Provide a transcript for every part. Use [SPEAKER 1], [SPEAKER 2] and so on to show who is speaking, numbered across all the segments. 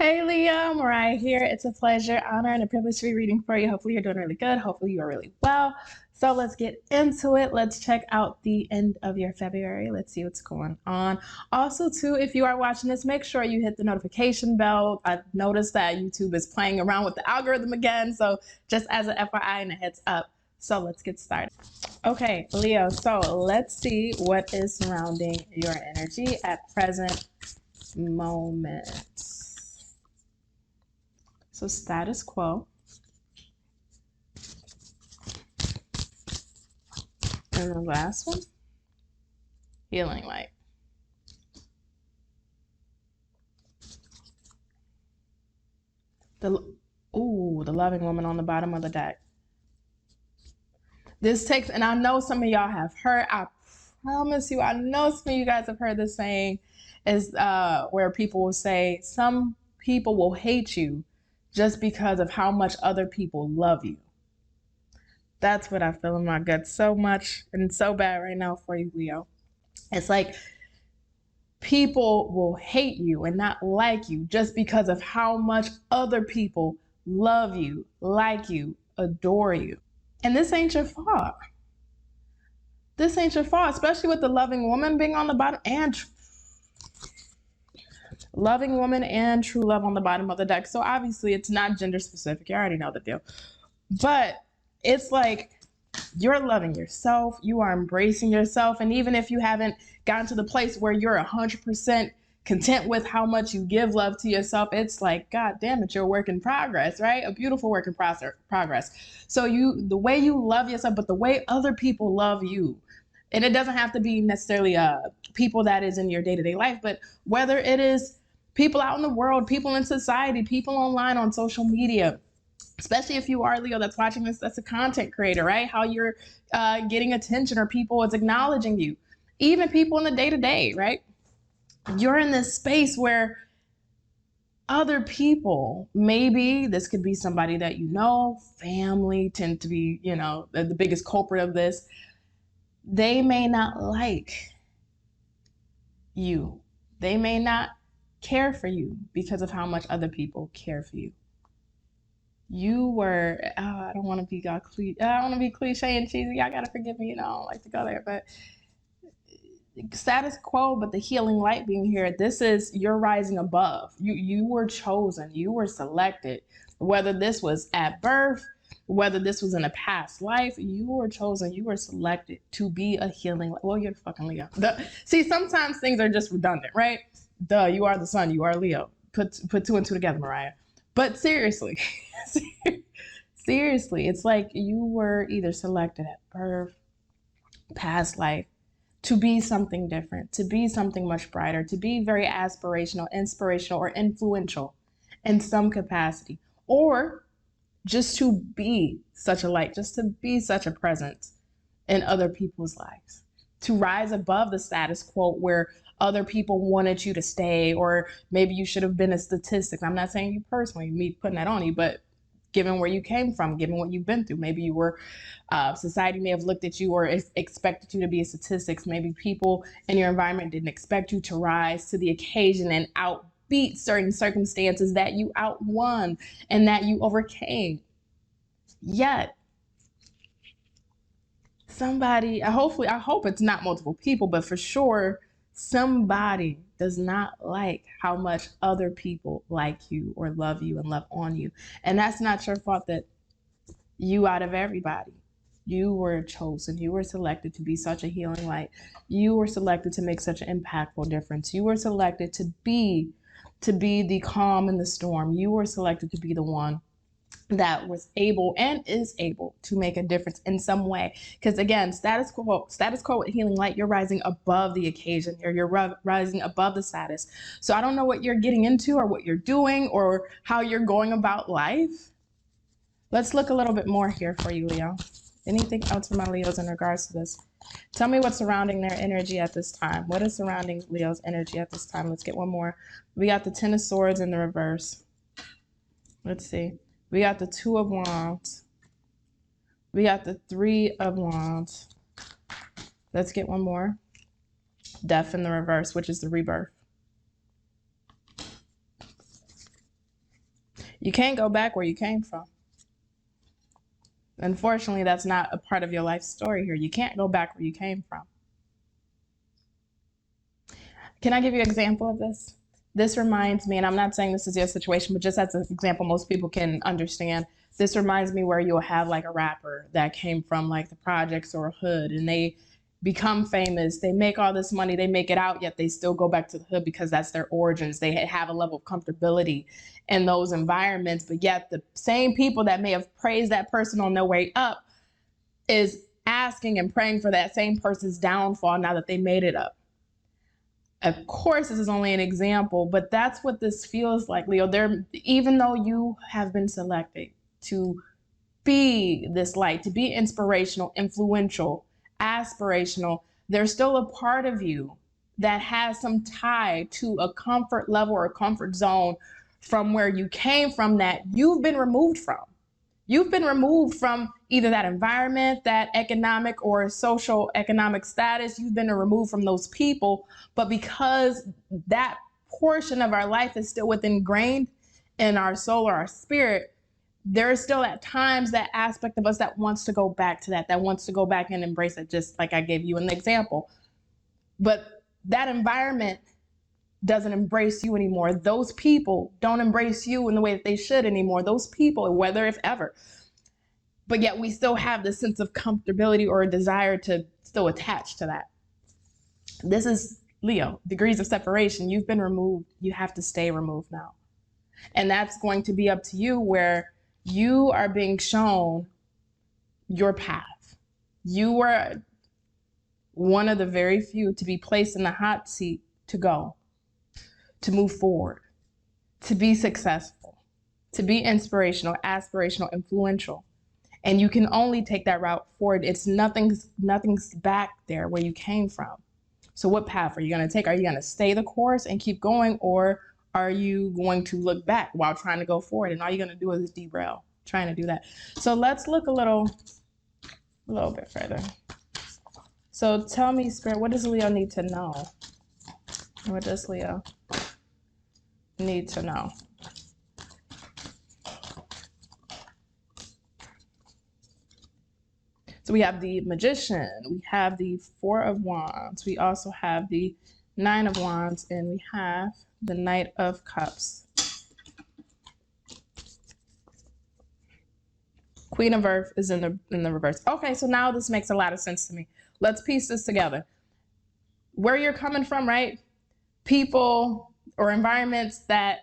[SPEAKER 1] Hey Leo, Mariah here. It's a pleasure, honor, and a privilege to be reading for you. Hopefully you're doing really good. Hopefully you are really well. So let's get into it. Let's check out the end of your February. Let's see what's going on. Also, too, if you are watching this, make sure you hit the notification bell. I noticed that YouTube is playing around with the algorithm again. So just as an FYI and a heads up. So let's get started. Okay, Leo, so let's see what is surrounding your energy at present moment. So status quo. And the last one, healing light. The loving woman on the bottom of the deck. This takes, and I know some of y'all have heard, I promise you, I know some of you guys have heard this saying, is where people will say, some people will hate you just because of how much other people love you. That's what I feel in my gut so much and so bad right now for you, Leo. It's like people will hate you and not like you just because of how much other people love you, like you, adore you. And this ain't your fault. This ain't your fault, especially with the loving woman being on the bottom and loving woman and true love on the bottom of the deck. So obviously it's not gender specific. You already know the deal. But it's like you're loving yourself, you are embracing yourself, and even if you haven't gotten to the place where you're 100% content with how much you give love to yourself, it's like, God damn it, you're a work in progress, right? A beautiful work in progress. So the way you love yourself, but the way other people love you, and it doesn't have to be necessarily people that is in your day-to-day life, but whether it is people out in the world, people in society, people online on social media, especially if you are Leo that's watching this, that's a content creator, right? How you're getting attention or people is acknowledging you. Even people in the day-to-day, right? You're in this space where other people, maybe this could be somebody that you know, family tend to be, the biggest culprit of this. They may not like you. They may not care for you because of how much other people care for you. You were, I don't want to be cliche and cheesy. Y'all gotta forgive me, I don't like to go there, but status quo, but the healing light being here, this is, you're rising above. You were chosen, you were selected. Whether this was at birth, whether this was in a past life, you were chosen, you were selected to be a healing light. Well, you're fucking Leo. See, sometimes things are just redundant, right? You are the sun, you are Leo. Put two and two together, Mariah. But seriously, seriously, it's like you were either selected at birth, past life, to be something different, to be something much brighter, to be very aspirational, inspirational, or influential in some capacity, or just to be such a light, just to be such a presence in other people's lives, to rise above the status quo where other people wanted you to stay, or maybe you should have been a statistic. I'm not saying you personally, me putting that on you, but given where you came from, given what you've been through, maybe you were, society may have looked at you or expected you to be a statistics. Maybe people in your environment didn't expect you to rise to the occasion and outbeat certain circumstances that you outwon and that you overcame. Yet, somebody, I hope it's not multiple people, but for sure, somebody does not like how much other people like you or love you and love on you. And that's not your fault. That you, out of everybody, you were chosen, you were selected to be such a healing light. You were selected to make such an impactful difference. You were selected to be the calm in the storm. You were selected to be the one that was able and is able to make a difference in some way. Because again, status quo with healing light, you're rising above the occasion, or you're rising above the status. So I don't know what you're getting into or what you're doing or how you're going about life. Let's look a little bit more here for you, Leo. Anything else for my Leos in regards to this? Tell me what's surrounding their energy at this time. What is surrounding Leo's energy at this time? Let's get one more. We got the Ten of Swords in the reverse. Let's see. We got the Two of Wands. We got the Three of Wands. Let's get one more. Death in the reverse, which is the rebirth. You can't go back where you came from. Unfortunately, that's not a part of your life story here. You can't go back where you came from. Can I give you an example of this? This reminds me, and I'm not saying this is your situation, but just as an example most people can understand, this reminds me where you'll have like a rapper that came from like the projects or a hood, and they become famous, they make all this money, they make it out, yet they still go back to the hood because that's their origins. They have a level of comfortability in those environments, but yet the same people that may have praised that person on their way up is asking and praying for that same person's downfall now that they made it up. Of course, this is only an example, but that's what this feels like, Leo. Even though you have been selected to be this light, to be inspirational, influential, aspirational, there's still a part of you that has some tie to a comfort level or a comfort zone from where you came from that you've been removed from. You've been removed from either that environment, that economic or social economic status. You've been removed from those people. But because that portion of our life is still ingrained in our soul or our spirit, there is still at times that aspect of us that wants to go back to that wants to go back and embrace it, just like I gave you an example. But that environment doesn't embrace you anymore. Those people don't embrace you in the way that they should anymore. Those people, whether if ever. But yet we still have this sense of comfortability or a desire to still attach to that. This is Leo, degrees of separation. You've been removed. You have to stay removed now. And that's going to be up to you, where you are being shown your path. You are one of the very few to be placed in the hot seat to go, to move forward, to be successful, to be inspirational, aspirational, influential. And you can only take that route forward. It's nothing's back there where you came from. So what path are you going to take? Are you going to stay the course and keep going, or are you going to look back while trying to go forward? And all you're going to do is derail, trying to do that. So let's look a little bit further. So tell me, Spirit, what does Leo need to know? What does Leo need to know? So we have the Magician, we have the Four of Wands, we also have the Nine of Wands, and we have the Knight of Cups. Queen of Earth is in the reverse. Okay, so now this makes a lot of sense to me. Let's piece this together. Where you're coming from, right? People or environments that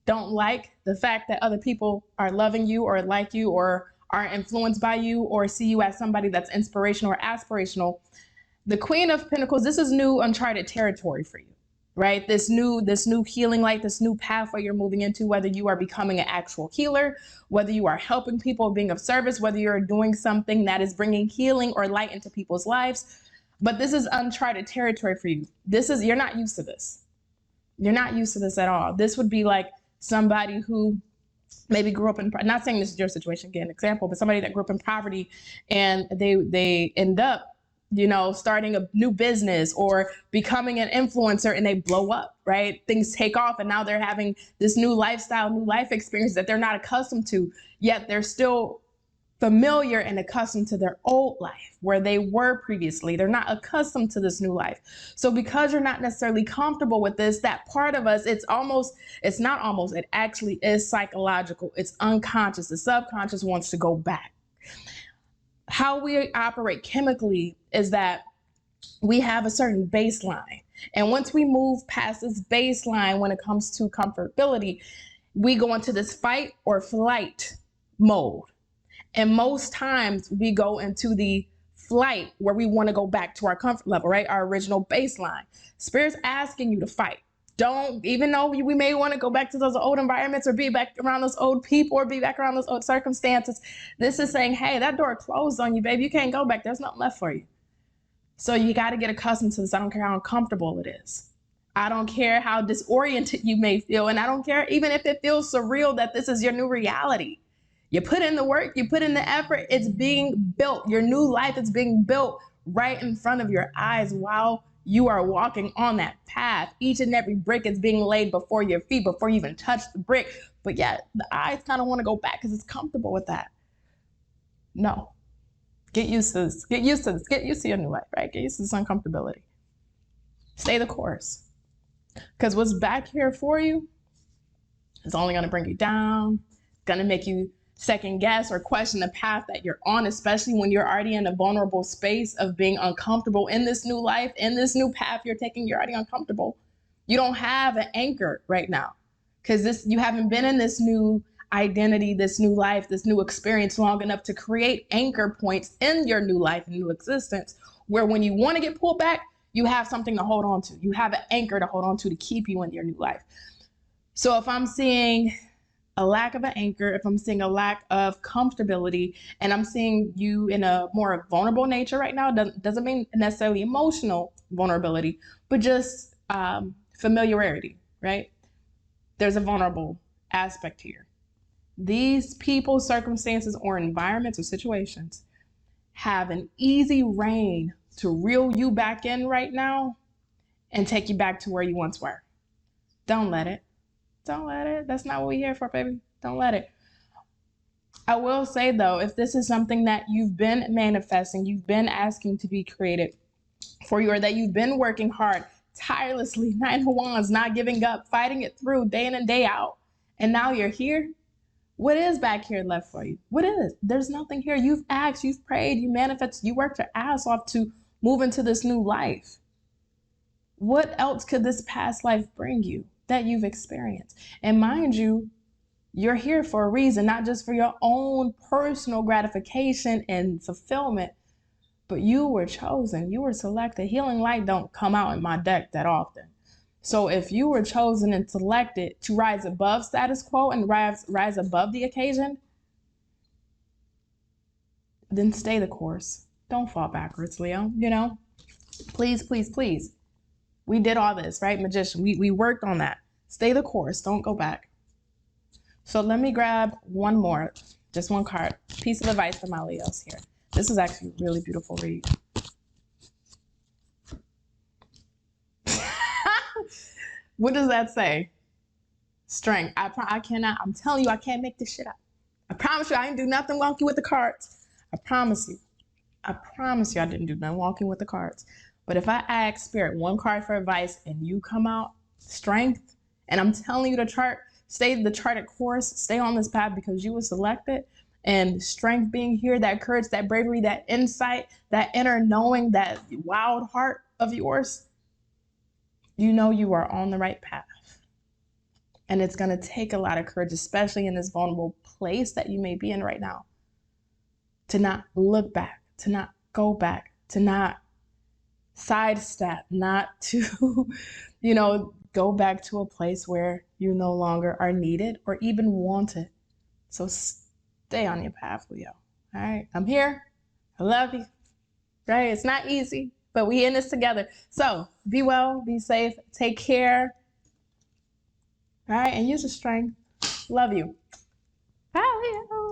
[SPEAKER 1] don't like the fact that other people are loving you or like you or are influenced by you or see you as somebody that's inspirational or aspirational. The Queen of Pentacles, this is new uncharted territory for you, right? This new healing light, this new pathway you're moving into, whether you are becoming an actual healer, whether you are helping people, being of service, whether you're doing something that is bringing healing or light into people's lives. But this is uncharted territory for you. You're not used to this. You're not used to this at all. This would be like somebody who maybe grew up in, not saying this is your situation, again, example, but somebody that grew up in poverty and they end up, starting a new business or becoming an influencer, and they blow up, right? Things take off, and now they're having this new lifestyle, new life experience that they're not accustomed to, yet they're still familiar and accustomed to their old life where they were previously. They're not accustomed to this new life. So because you're not necessarily comfortable with this, that part of us, it actually is psychological. It's unconscious. The subconscious wants to go back. How we operate chemically is that we have a certain baseline. And once we move past this baseline, when it comes to comfortability, we go into this fight or flight mode. And most times we go into the flight where we want to go back to our comfort level, right? Our original baseline. Spirit's asking you to fight. Even though we may want to go back to those old environments or be back around those old people or be back around those old circumstances, this is saying, hey, that door closed on you, baby. You can't go back. There's nothing left for you. So you got to get accustomed to this. I don't care how uncomfortable it is. I don't care how disoriented you may feel. And I don't care even if it feels surreal that this is your new reality. You put in the work, you put in the effort, it's being built. Your new life is being built right in front of your eyes while You are walking on that path. Each and every brick is being laid before your feet before you even touch the brick. But yet the eyes kind of want to go back because it's comfortable with that. No. Get used to this. Get used to this. Get used to your new life, right? Get used to this uncomfortability. Stay the course. Because what's back here for you is only going to bring you down. It's going to make you second guess or question the path that you're on, especially when you're already in a vulnerable space of being uncomfortable in this new life, in this new path you're taking. You're already uncomfortable. You don't have an anchor right now because you haven't been in this new identity, this new life, this new experience long enough to create anchor points in your new life and new existence where when you want to get pulled back, you have something to hold on to. You have an anchor to hold on to keep you in your new life. So if I'm seeing a lack of an anchor, if I'm seeing a lack of comfortability, and I'm seeing you in a more vulnerable nature right now, doesn't mean necessarily emotional vulnerability, but just familiarity, right? There's a vulnerable aspect here. These people, circumstances, or environments or situations have an easy reign to reel you back in right now and take you back to where you once were. Don't let it. Don't let it. That's not what we're here for, baby. Don't let it. I will say, though, if this is something that you've been manifesting, you've been asking to be created for you, or that you've been working hard, tirelessly, 9 of Wands, not giving up, fighting it through day in and day out, and now you're here, what is back here left for you? What is? There's nothing here. You've asked, you've prayed, you manifested, you worked your ass off to move into this new life. What else could this past life bring you that you've experienced? And mind you, you're here for a reason, not just for your own personal gratification and fulfillment, but you were chosen, you were selected. Healing light don't come out in my deck that often. So if you were chosen and selected to rise above status quo and rise above the occasion, then stay the course. Don't fall backwards, Leo, you know? Please, please, please. We did all this, right, Magician? We worked on that. Stay the course. Don't go back. So let me grab one more, just one card. Piece of advice for my Leos here. This is actually a really beautiful read. What does that say? Strength. I cannot, I'm telling you, I can't make this shit up. I promise you, I didn't do nothing wonky with the cards. I promise you. I promise you I didn't do nothing wonky with the cards. But if I ask Spirit one card for advice and you come out strength, and I'm telling you to stay the charted course, stay on this path because you were selected, and strength being here, that courage, that bravery, that insight, that inner knowing, that wild heart of yours, you know you are on the right path. And it's going to take a lot of courage, especially in this vulnerable place that you may be in right now, to not look back, to not go back, to not sidestep, not to, go back to a place where you no longer are needed or even wanted. So stay on your path, Leo. All right, I'm here. I love you. Right? It's not easy, but we in this together. So be well, be safe, take care. All right, and use your strength. Love you. Bye, Leo.